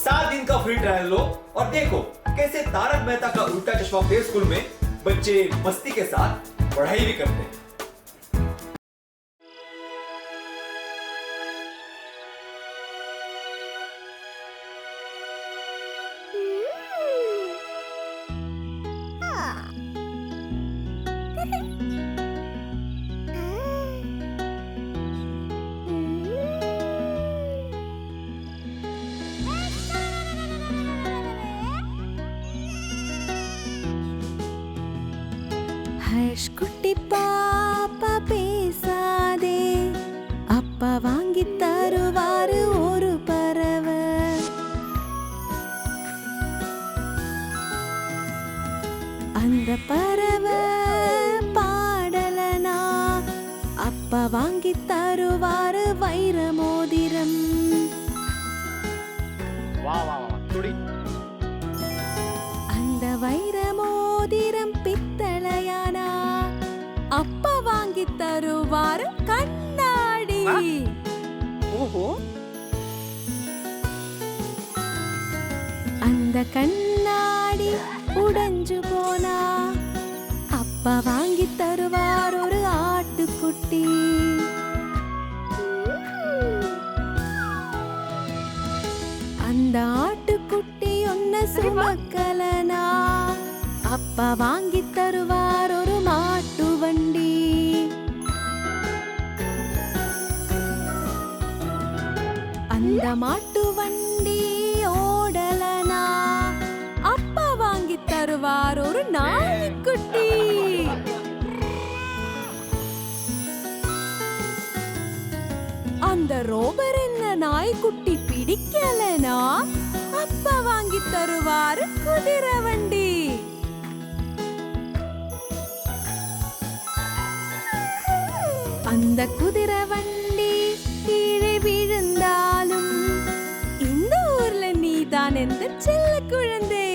7 दिन का free trial लो और देखो कैसे तारक मेहता का उल्टा चश्मा प्ले स्कूल में बच्चे मस्ती के साथ पढ़ाई भी करते हैं। ஹர்ஷ் குட்டி பாப்பா பேசாதே, அப்பா வாங்கி தருவாரு ஒரு பறவை. அந்த பறவை பாடலனா அப்பா வாங்கி தருவாரு வைர மோதிரம். அந்த வைர மோதிரம் பித்தளையானா அப்பா வாங்கி தருவாரு கண்ணாடி. ஓஹோ, அந்த கண்ணாடி உடைஞ்சு போனா அப்பா வாங்கி தருவார் ஒரு ஆட்டுக்குட்டி. அந்த ஆட்டுக்குட்டி ஒன்ன சுமக்கலனா அப்பா வாங்கி தருவார் ஒரு மாட்டு வண்டி. அந்த மாட்டு வண்டி ஓடலனா அப்பா வாங்கி தருவார் ஒரு நாய்க்குட்டி. அந்த ரோபர் என்ன நாய்க்குட்டி பிடிக்கலனா அப்பா வாங்கி தருவாரு குதிரை வண்டி. அந்த குதிரை வண்டி கீழே விழுந்தாலும் இந்த ஊர்ல நீதான் எந்த செல்ல குழந்தை.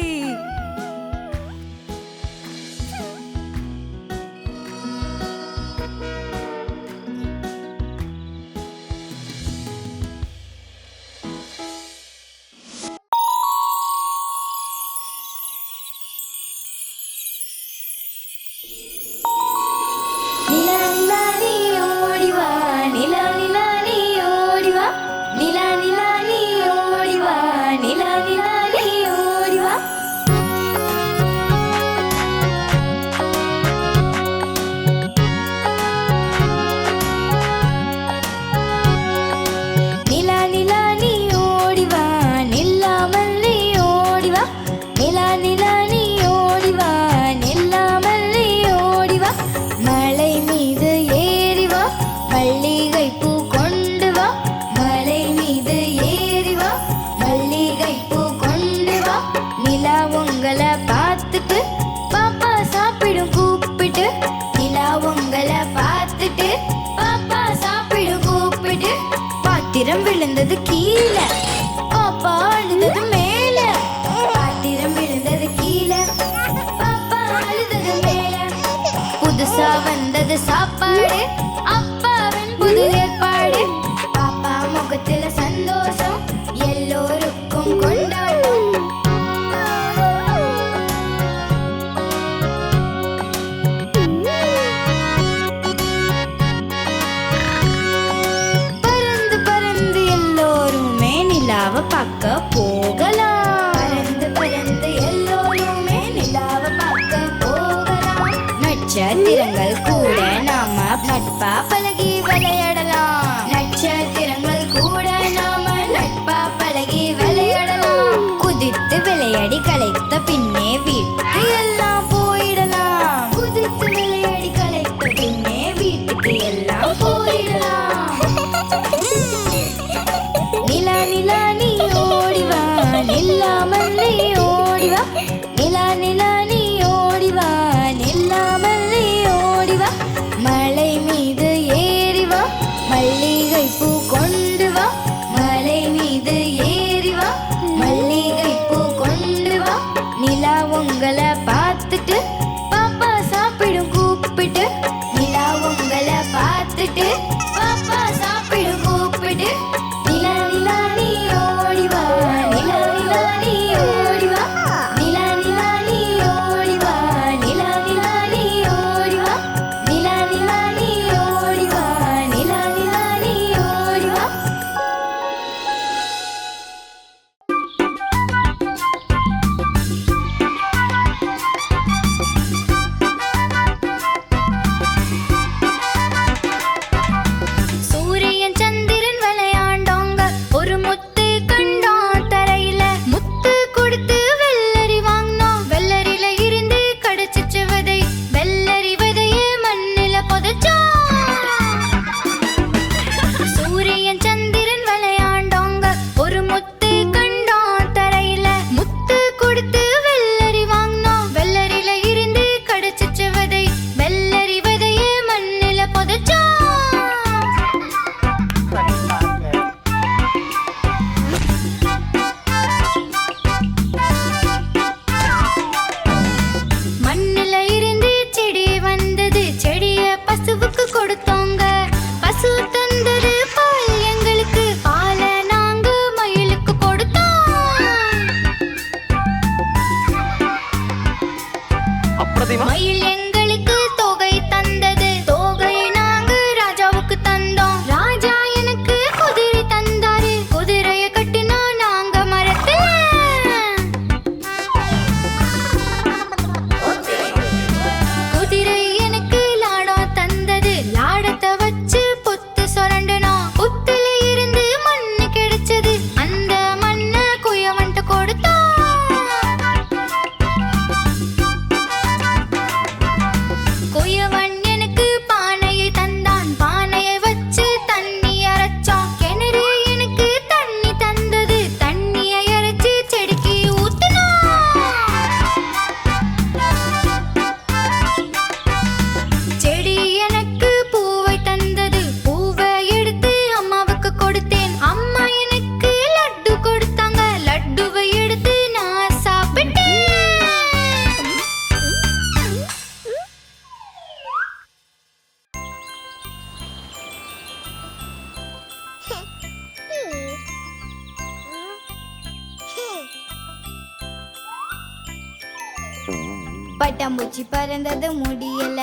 பட்டாம்பூச்சி பறந்தது முடியல.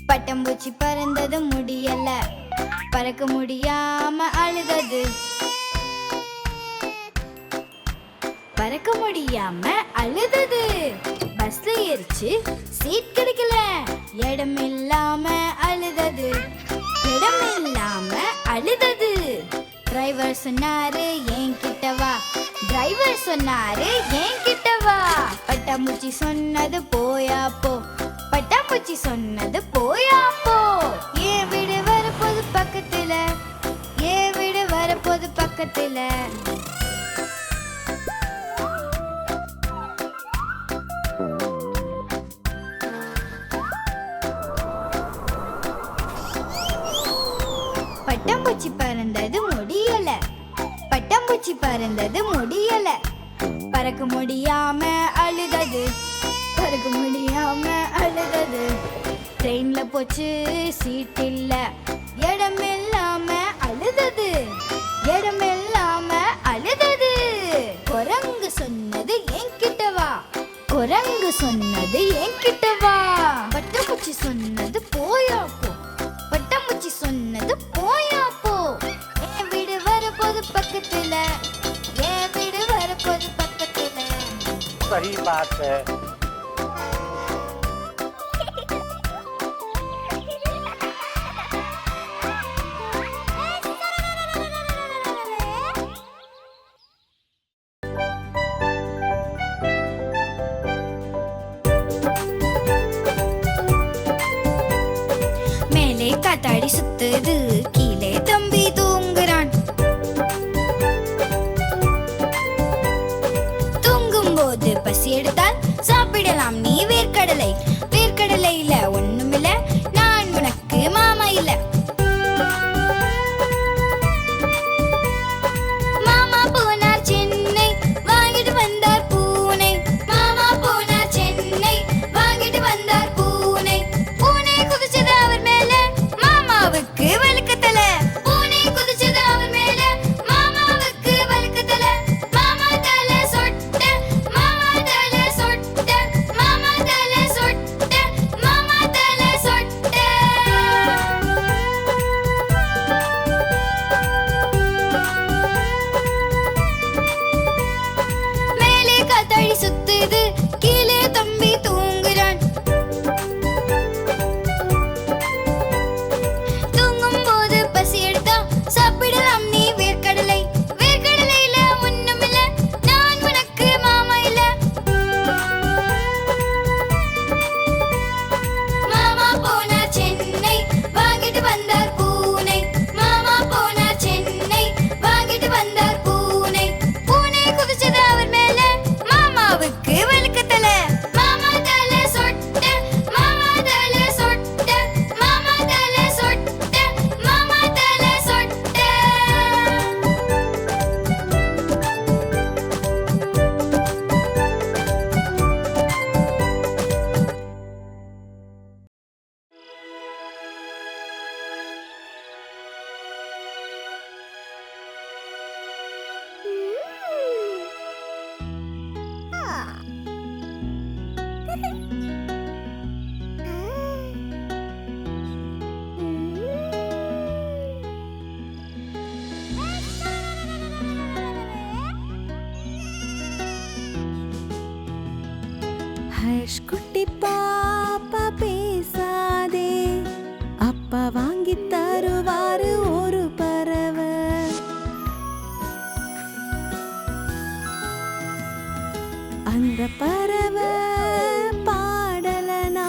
பட்டாம்பூச்சி பறந்தது முடியல. பறக்க முடியாம அழுதது. பறக்க முடியாம அழுதது. பஸ்ல ஏறிச்சு சீட் கிடைக்கல. இடம் இல்லாம அழுதது. இடம் இல்லாம அழுதது. டிரைவர் சொன்னாரு என்கிட்ட வா. டிரைவர் சொன்னாரு என்கிட்ட வா. பட்டாம்பூச்சி சொன்னது போயா போ. பட்டாம்பூச்சி சொன்னது போயா போ. ஏன் வீடு வரப்போது பக்கத்துல. ஏன் வீடு வரப்போது பக்கத்துல. பட்டாம்பூச்சி பறந்தது முடியல. பட்டாம்பூச்சி பறந்தது முடியல. பறக்க முடியாம அழுதது. பறக்க முடியாம அழுதது. ட்ரெயின்ல போச்சு சீட் இல்ல. இடம் இல்லாம அழுதது. இடம் இல்லாம அழுதது. குரங்கு சொன்னது என்கிட்ட வா. குரங்கு சொன்னது என்கிட்ட வா. பட்டாம்பூச்சி சொன்னது போயா போ. பட்டாம்பூச்சி சொன்னது போயா போ. என் வீடு வரப்போது பக்கத்துல. என் வீடு வரப்போது பக்கத்துல. सही बात है. மேலே காத்தாடி சுத்துது. கீழே தம்பி தூங்குறான். தூங்கும் போது பசி எடுத்தால் சாப்பிடலாம் நீ வேர்க்கடலை. வேர்க்கடலையில ஒண்ணுமில்ல. நான் உனக்கு மாமா இல்ல. மாமா போனார் சென்னை வாங்கிட்டு வந்தார் பூனை. மாமா போனார் சென்னை வாங்கிட்டு வந்தார் பூனை. பூனை குதிச்சது அவர் மேல. மாமாவுக்கு வழுக்கத்தல. பூனை குதிச்சது அவர் மேல. மாமாவுக்கு வழுக்கத்தல. மாமா தலை சொட்ட. மாமா தலை சொட்ட. மாமா தலை சொட்ட. மாமா தலை சொட்ட. மேலே காத்தாடி சுத்துது. கீழே தம்பி தூங்குறான். தூங்கும் போது பசி எடுத்தா சாப்பிடலாம் நீ வேர்க்கடலை. வேர்க்கடலையில ஒண்ணுமில்ல. நான் உனக்கு மாமா இல்ல. மாமா போனார் சென்னை வாங்கிட்டு வந்தார் பூனை. மாமா போனார் சென்னை வாங்கிட்டு வந்தார் பூனை. பூனை குதிச்சது அவர் மேல. மாமாவுக்கு வழுக்கத்தல. மாமா தலை சொட்ட. மாமா தலை சொட்ட. மாமா தலை சொட்ட. மாமா தலை சொட்ட. ஹர்ஷ் குட்டி பாப்பா பேசாதே. அப்பா வாங்கி தருவாரு ஒரு பறவை. அந்த பறவை பாடலனா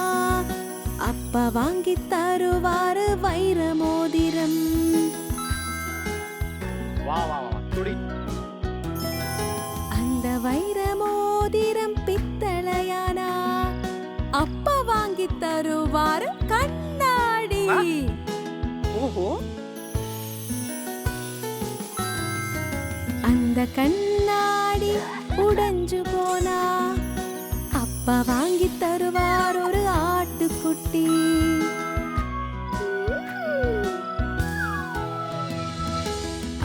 அப்பா வாங்கி தருவாரு வைர மோதிரம். वाह वाह वाह थोड़ी அந்த வைர மோதிரம் பித்தளையானா அப்பா வாங்கி தருவாரு கண்ணாடி. ओहो அந்த கண்ணாடி உடைஞ்சு போனா அப்பா வாங்கி தருவார் ஒரு ஆட்டுக்குட்டி.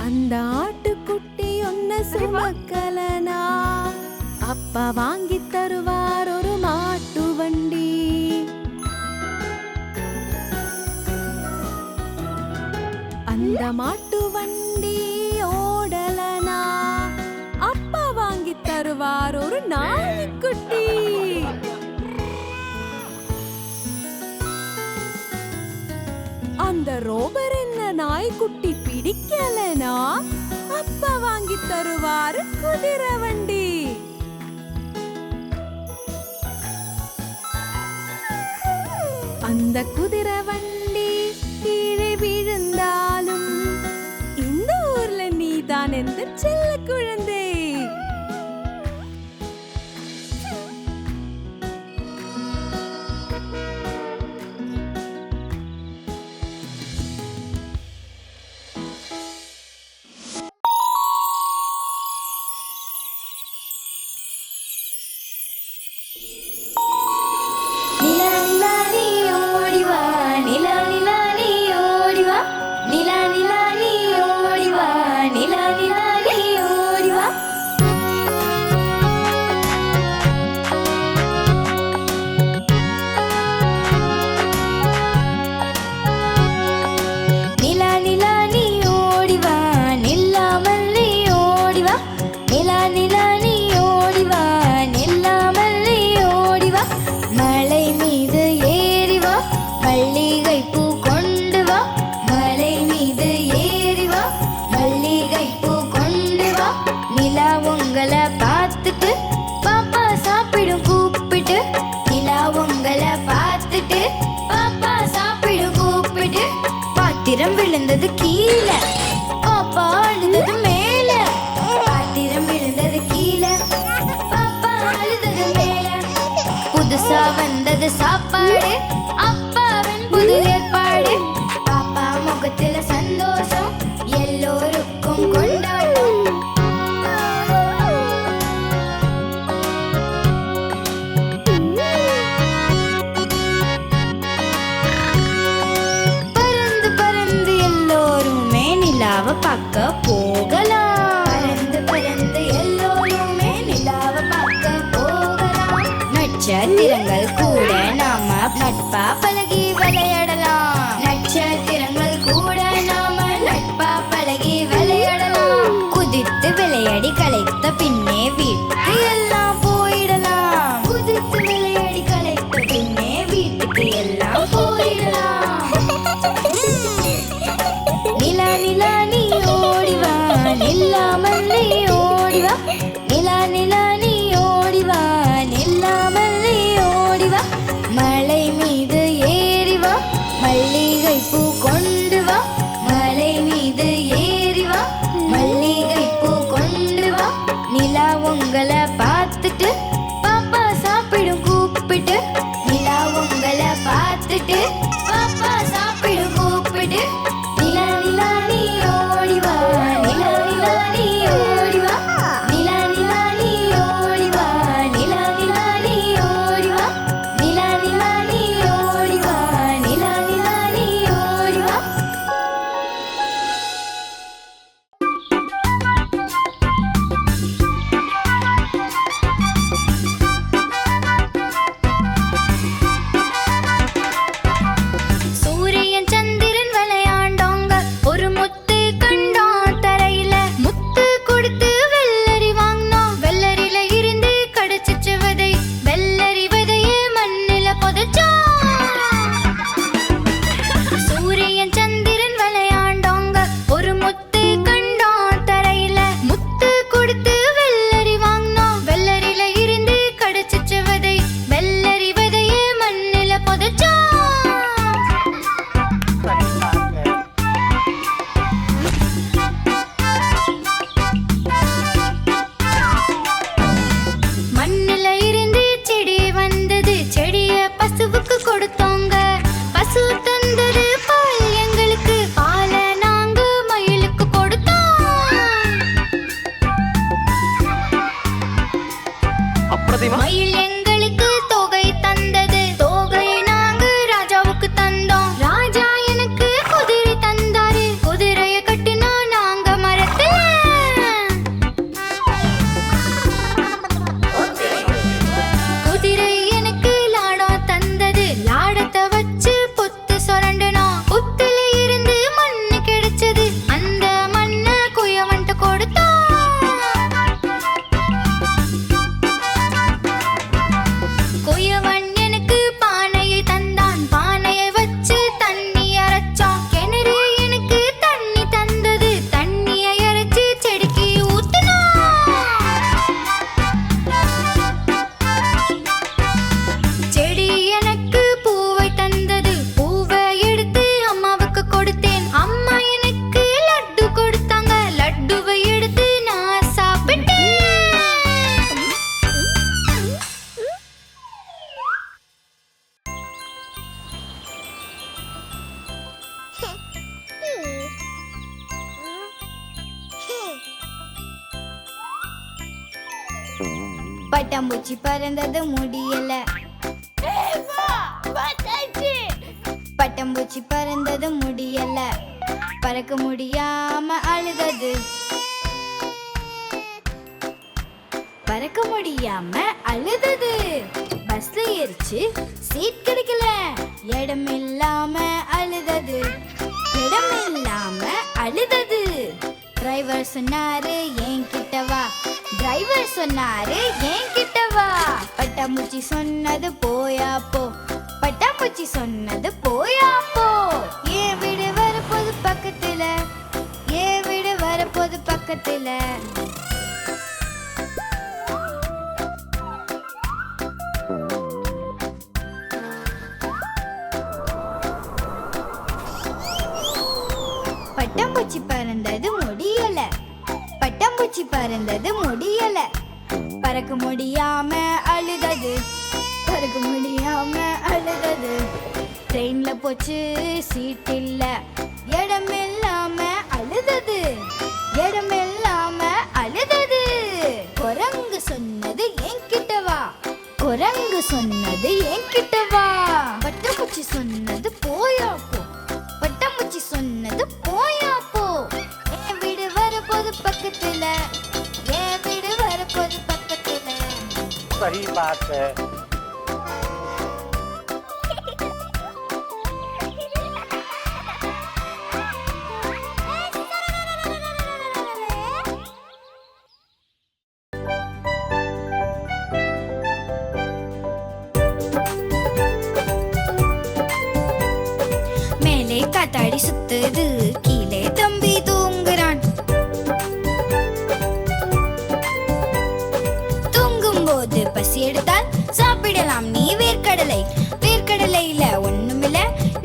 அந்த ஆட்டுக்குட்டி ஒன்ன சுமக்கலனா அப்பா வாங்கி தருவார் ஒரு மாட்டு வண்டி. அந்த மாட்டு வண்டி ஓடலனா அப்பா வாங்கி தருவார் ஒரு நாய்க்குட்டி. அந்த ரோபர் என்ன நாய்க்குட்டி பிடிக்கலனா அப்பா வாங்கி தருவாரு குதிரை வண்டி. அந்த குதிரை வண்டி கீழே விழுந்தாலும் இந்த ஊர்ல நீதான் எந்த செல்ல குழந்தை. பாத்திரம் விழுந்தது கீழே, பாப்பா அழுதது மேல. பாத்திரம் விழுந்தது கீழே, பாப்பா அழுதது மேல. புதுசா வந்தது சாப்பாடு, அப்பாவின் புது ஏற்பாடு. பாப்பா முகத்துல சந்தோஷம், எல்லோருக்கும் கொண்டாட்டம். பார்க்க போகலாம். பறந்து பறந்து எல்லோருமே நிலாவ பார்க்க போகலாம். நட்சத்திரங்கள் கூட நாம நட்பா பழகி விளையாடலாம். நட்சத்திரங்கள் கூட நாம நட்பா பழகி விளையாடலாம். குதித்து விளையாடி களைத்த பின்னே வீட்டுக்கு எல்லாம் போயிடலாம். குதித்து விளையாடி களைத்த பின்னே வீட்டுக்கு எல்லாம் போயிடலாம். நிலா நிலா நீ ஓடிவா, நில்லாமல் நீ ஓடிவா. நிலா நிலா நீ ஓடிவா, நில்லாமல் நீ ஓடிவா. மலை மீது பட்டாம்பூச்சி பறந்தது முடியல. பட்டாம்பூச்சி பறந்தது முடியல, பறக்க முடியாம அழுதது. பறக்க முடியாம அழுதது. பஸ்ல ஏறிச்சு, சீட் கிடைக்கல. இடம் இல்லாம அழுதது. இடம் இல்லாம அழுதது. டிரைவர் சொன்னாரு என்கிட்ட வா. டிரைவர் சொன்னாரு என்கிட்ட வா. பட்டாம்பூச்சி சொன்னது போயா போ. பட்டாம்பூச்சி சொன்னது போயா போ. ஏன் வீடு வரப்போது பக்கத்துல, ஏன் வீடு வரப்போது பக்கத்துல. பட்டாம்பூச்சி பறந்தது முடியல. பட்டாம்பூச்சி பறந்தது முடியல, பறக்க முடியாம அழுதது. பறக்க முடியாம அழுதது. ட்ரெயின்ல போச்சு, சீட் இல்ல. இடம் இல்லாம அழுதது. இடம் இல்லாம அழுதது. குரங்கு சொன்னது என்கிட்ட வா. குரங்கு சொன்னது என்கிட்ட வா. பட்டாம்பூச்சி சொன்னது போயா போ. பட்டாம்பூச்சி சொன்னது போயா போ. என் வீடு வரப்போது பக்கத்துல, என் வீடு வரப்போது பக்கத்துல. सही बात है. மேலே காத்தாடி சுத்துது, கீழே தம்பி தூங்குறான். தூங்கும் போது பசி எடுத்தால் சாப்பிடலாம் நீ வேர்க்கடலை. வேர்க்கடலையில ஒண்ணுமில்ல,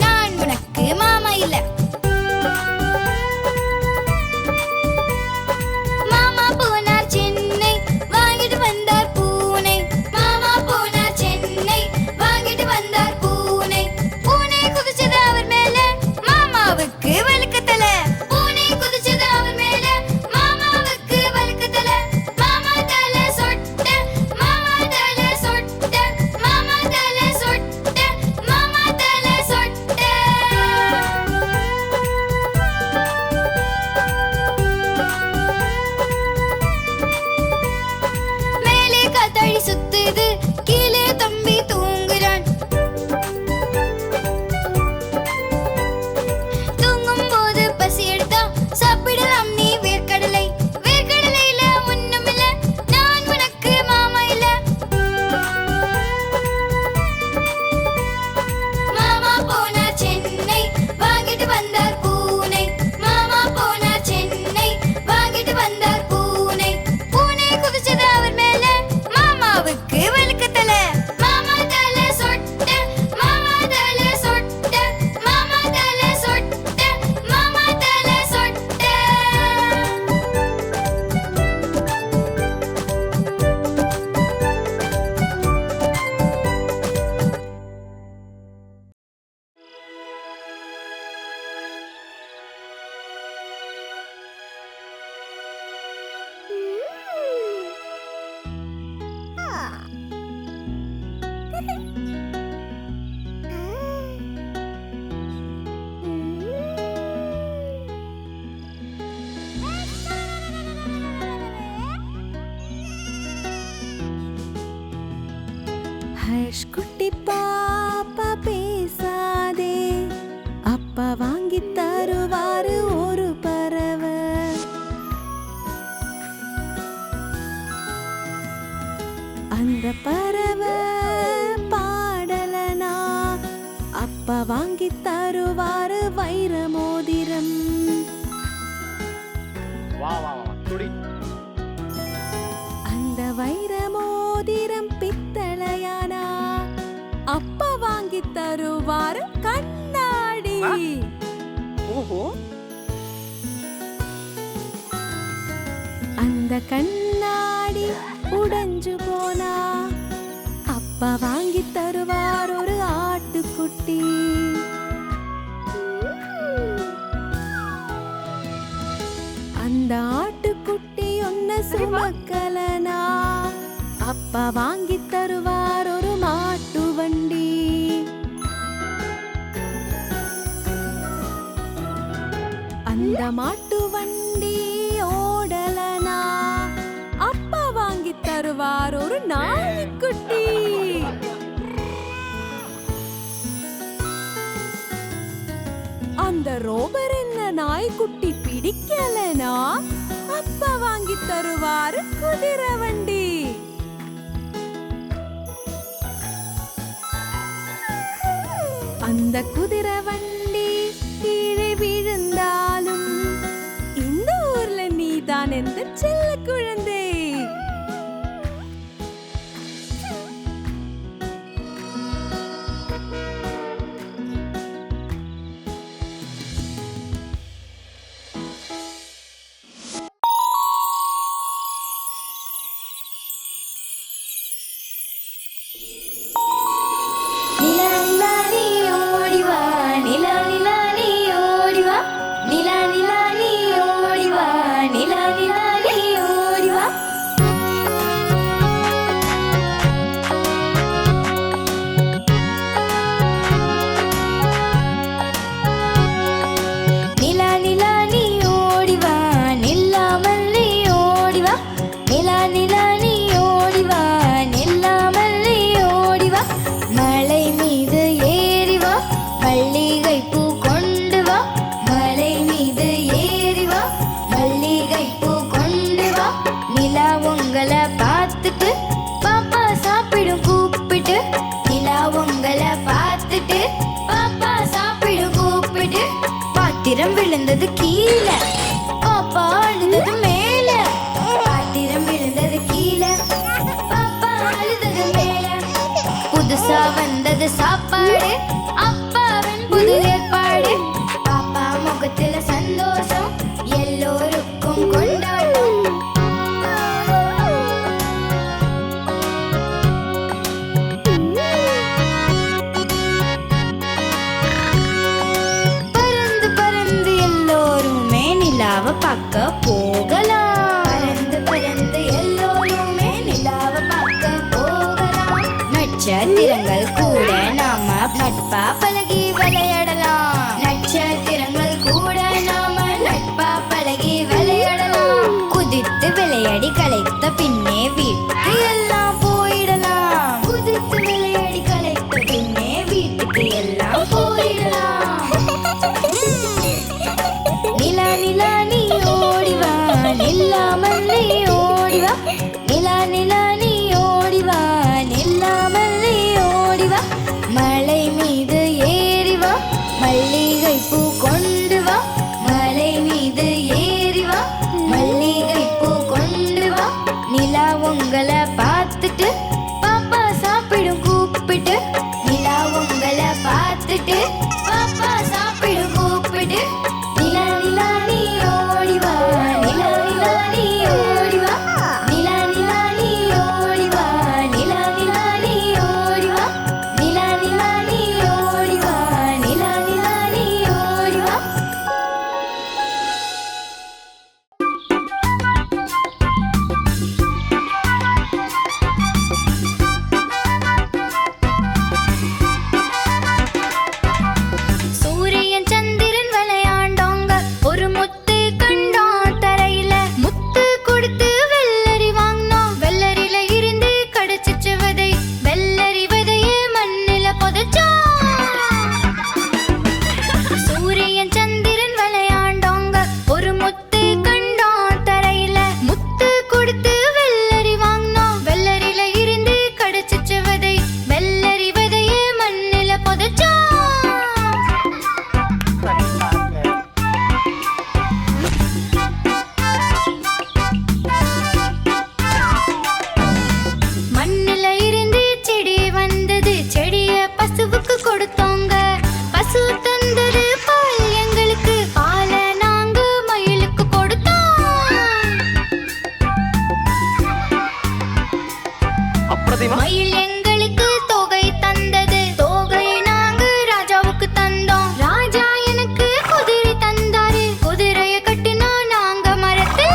நான் உனக்கு மாமா இல்ல. மாமா போனார் சென்னை, வாங்கிட்டு வந்தார் பூனை. மாமா போனார் சென்னை, வாங்கிட்டு வந்தார் பூனை. பூனை குதிச்சது அவர் மேல, மாமாவுக்கு வழுக்க தலை. பூனை குதிச்சது அவர் மேல, மாமாவுக்கு வழுக்க தலை. மாமா தலை சொட்ட, மாமா தலை சொட்ட, மாமா தலை சொட்ட, மாமா தலை சொட்ட. மேலே காத்தாடி சுத்துது, கீழே தம்பி தூங்குறான். தூங்கும் போது பசி எடுத்தா சாப்பிடலாம் நீ வேர்க்கடலை. வேர்க்கடலையில ஒண்ணுமில்ல, நான் உனக்கு மாமா இல்ல. மாமா போனார் சென்னை, வாங்கிட்டு வந்தார் பூனை. மாமா போனார் சென்னை, வாங்கிட்டு வந்தார் பூனை. பூனை குதிச்சது அவர் மேல, மாமாவுக்கு வழுக்க தலை. மாமா தலை சொட்ட, மாமா தலை சொட்ட, மாமா தலை சொட்ட, மாமா தலை சொட்ட. ஹர்ஷ் குட்டி பாப்பா பேசாதே, அப்பா வாங்கி தருவாரு ஒரு பறவை. அந்த பறவை பாடலனா, அப்பா வாங்கி தருவாரு வைர மோதிரம். वाह वाह वाह थोड़ी. அந்த வைர மோதிரம் பித்தளையானா, அப்பா வாங்கி தருவாரு கண்ணாடி. ओहो. அந்த கண்ணாடி உடைஞ்சு போனா, அப்பா வாங்கி தருவார் ஒரு ஆட்டுக்குட்டி. அந்த ஆட்டுக்குட்டி ஒன்ன சுமக்கலனா, அப்பா வாங்கித் தருவார் ஒரு மாட்டு வண்டி. அந்த மாட்டு வண்டி ஓடலனா அப்பா வாங்கித் தருவார் ஒரு நாய்க்குட்டி. அந்த ரோபர் என்ன நாய்க்குட்டி பிடிக்கலனா அப்பா வாங்கித் தருவார் குதிரை வண்டி. அந்த குதிரை வண்டி கீழே விழுந்தாலும் இந்த ஊர்ல நீதான் எந்த செல்ல குழந்தை. நிலா நிலா நீ ஓடி வா, நிலா நிலா நீ ஓடி வா, நிலா நிலா நீ ஓடி வா, நிலா நிலா நீ ஓடி வா. நிலா நிலா நீ ஓடி வா, நில்லாமல் நீ ஓடி வா, நிலா நிலா நீ ஓடி வா, நில்லாமல் நீ ஓடி வா. மலை மீது ஏறி வா, மல்லிகை பூ கொண்டு வா, மலை மீது ஏறி வா, மல்லிகை பூ கொண்டு வா. நிலா உங்களை பார்த்துட்டு பாப்பா சாப்பிடும் கூப்பிட்டு, நிலா உங்களை பார்த்துட்டு பாப்பா சாப்பிடும் கூப்பிட்டு. பாத்திரம் விழுந்தது கீழே, பாப்பா அழுந்தது மேலே, பாத்திரம் விழுந்தது கீழே, பாப்பா அழுதது மேலே. புதுசா வந்தது சாப்பாடு, அப்பாவின் புது ஏற்பாடு. பாப்பா முகத்துல சந்தோஷம், எல்லோருக்கும் கொண்டாட்டம். பறந்து பறந்து எல்லோருமே நிலாவை பார்க்க போகலாம். பறந்து பறந்து எல்லோருமே நிலாவை பார்க்க போகலாம். நட்சத்திரங்கள் கூட நாம நட்பா பழகி விளையாடலாம். நட்சத்திரங்கள் கூட நாம நட்பா பழகி விளையாடலாம். குதித்து விளையாடி களைத்த பின்னே வீட்டுக்கு எல்லாம் போயிடலாம். குதித்து விளையாடி களைத்த பின்னே வீட்டுக்கு எல்லாம் போயிடலாம். நிலா நிலா நீ ஓடி வா, நில்லாமல் நீ ஓடி வா, நிலா நிலா நீ ஓடி வா, நில்லாமல் நீ ஓடி வா. மலை மீது ஏறி வா, மல்லிகை பூ கொண்டு வா, மலை மீது ஏறி வா, மல்லிகை பூ கொண்டு வா. நிலா உங்களை பார்த்துட்டு பாப்பா சாப்பிடும் கூப்பிட்டு, நிலா உங்களை பார்த்துட்டு பாப்பா சாப்பிடும் கூப்பிட்டு. நிலா நிலா நீ ஓடி வா, நிலா நிலா நீ ஓடி வா, நிலா நிலா நீ ஓடி வா, நிலா நிலா நீ ஓடி வா, நிலா நிலா நீ ஓடி வா, நிலா நிலா நீ ஓடி வா. சூரியன் சந்திரன் விளையாண்டாங்க, ஒரு முத்து கண்டான் தரையில. முத்து கொடுத்து வெள்ளரி வாங்கினான், வெள்ளரியில இருந்து கடைச்சிச்சு விதை, வெள்ளரி விதையே மண்ணில புதைச்சான். சூரியன் சந்திரன் விளையாண்டாங்க, ஒரு முத்து கண்டான் தரையில. முத்து கொடுத்து வெள்ளரி வாங்கினான், வெள்ளரியில இருந்து கடைச்சிச்சு விதை, வெள்ளரி விதையே மண்ணில புதைச்சான். सही बात है. மண்ணுல இருந்து செடி வந்தது, செடிய பசுவுக்கு கொடுத்தாங்க. பசு தந்தது பால் எங்களுக்கு, பாலை நாங்க மயிலுக்கு கொடுத்தோம். अप्रतिमा மயில் எங்களுக்கு தொகை தந்தது, தொகையை நாங்க ராஜாவுக்கு தந்தோம். ராஜா எனக்கு குதிரை தந்தாரு, குதிரைய கட்டினா நாங்க மரத்துல.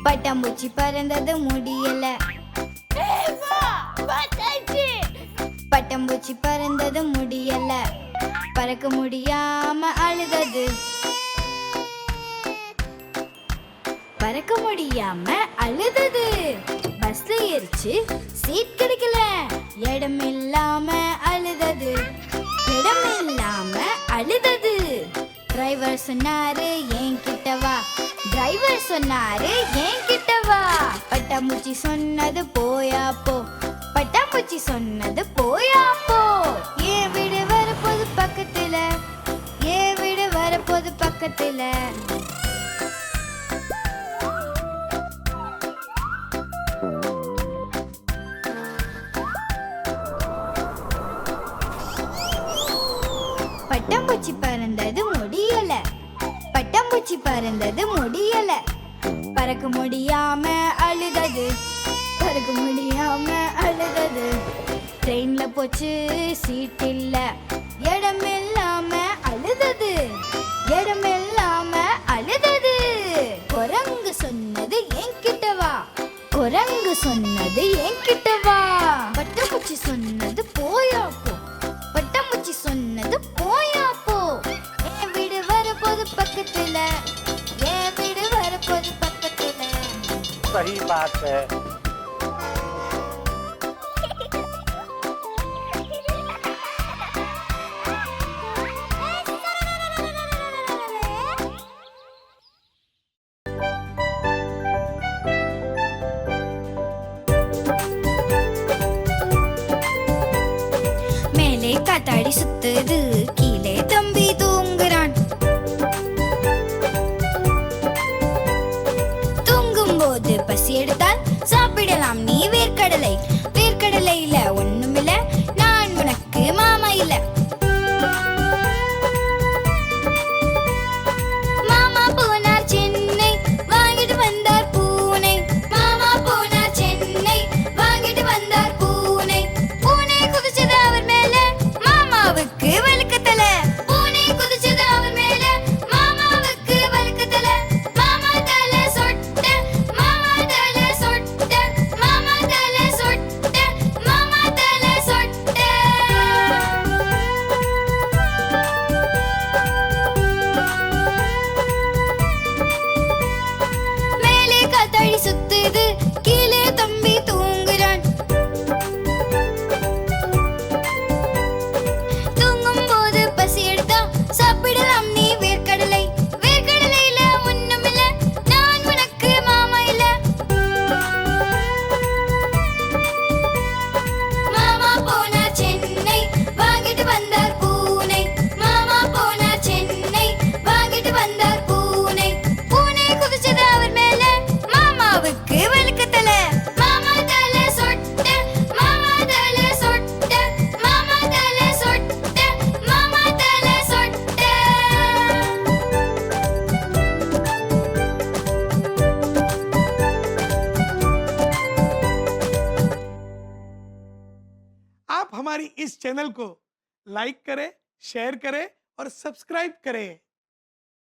பட்டாம்பூச்சி பறந்தது முடியல. பட்டாம்பூச்சி பறந்தது முடியல, பறக்க முடியாம அழுதது. பறக்க முடியாம அழுதது. பஸ்ல ஏறிச்சு, சீட் கிடைக்கல. இடம் இல்லாம அழுதது. இடம் இல்லாம அழுதது. டிரைவர் சொன்னாரு என்கிட்ட வா. டிரைவர் சொன்னாரு என்கிட்ட வா. பட்டாம்பூச்சி சொன்னது போயா போ. பட்டாம்பூச்சி சொன்னது போயா போ. ஏன் வீடு வரப்போது பக்கத்துல, ஏன் வீடு வரப்போது பக்கத்துல. பட்டாம்பூச்சி பறந்தது முடியல. பட்டாம்பூச்சி பறந்தது முடியல, பறக்க முடியாம அழுதது. பறக்க முடியாம அழுதது. ட்ரெயின்ல போச்சு, சீட் இல்ல. இடம் இல்லாம அழுதது. இடம் இல்லாம அழுதது. குரங்கு சொன்னது என்கிட்ட வா. குரங்கு சொன்னது என்கிட்ட வா. பட்டாம்பூச்சி சொன்னது போயா போ. பட்டாம்பூச்சி சொன்னது போயா போ. என் வீடு வரப்போது பக்கத்துல, என் வீடு வரப்போது பக்கத்துல. सही बात है। மேலே காத்தாடி சுத்துது, கீழே தம்பி தூங்குறான். தூங்கும் போது பசி எடுத்தால் சாப்பிடலாம் நீ வேர்க்கடலை. வேர்க்கடலையில ஒண்ணுமில்ல, நான் உனக்கு மாமா இல்ல. மாமா போனார் சென்னை, வாங்கிட்டு வந்தார் பூனை. மாமா போனார் சென்னை, வாங்கிட்டு வந்தார் பூனை. பூனை குதிச்சது அவர் மேல, மாமாவுக்கு வழுக்கத்தல. பூனை குதிச்சது அவர் மேல, மாமாவுக்கு வழுக்கத்தல. மாமா தலை சொட்ட, மாமா தலை சொட்ட, மாமா தலை சொட்ட, மாமா தலை சொட்ட. மேலே காத்தாடி சுத்துது, கீழே தம்பி தூங்குறான். தூங்கும் போது பசி எடுத்தா சாப்பிடலாம் நீ வேர்க்கடலை. வேர்க்கடலையில ஒண்ணுமில்ல, நான் உனக்கு மாமா இல்ல. மாமா போனார் சென்னை, வாங்கிட்டு வந்தார் பூனை. மாமா போனார் சென்னை, வாங்கிட்டு வந்தார் பூனை. பூனை குதிச்சது அவர் மேல, மாமாவுக்கு வழுக்கத்தல. மாமா தலை சொட்ட, மாமா தலை சொட்ட, மாமா தலை சொட்ட, மாமா தலை சொட்ட. आप हमारी इस चैनल को लाइक करें, शेयर करें और सब्सक्राइब करें।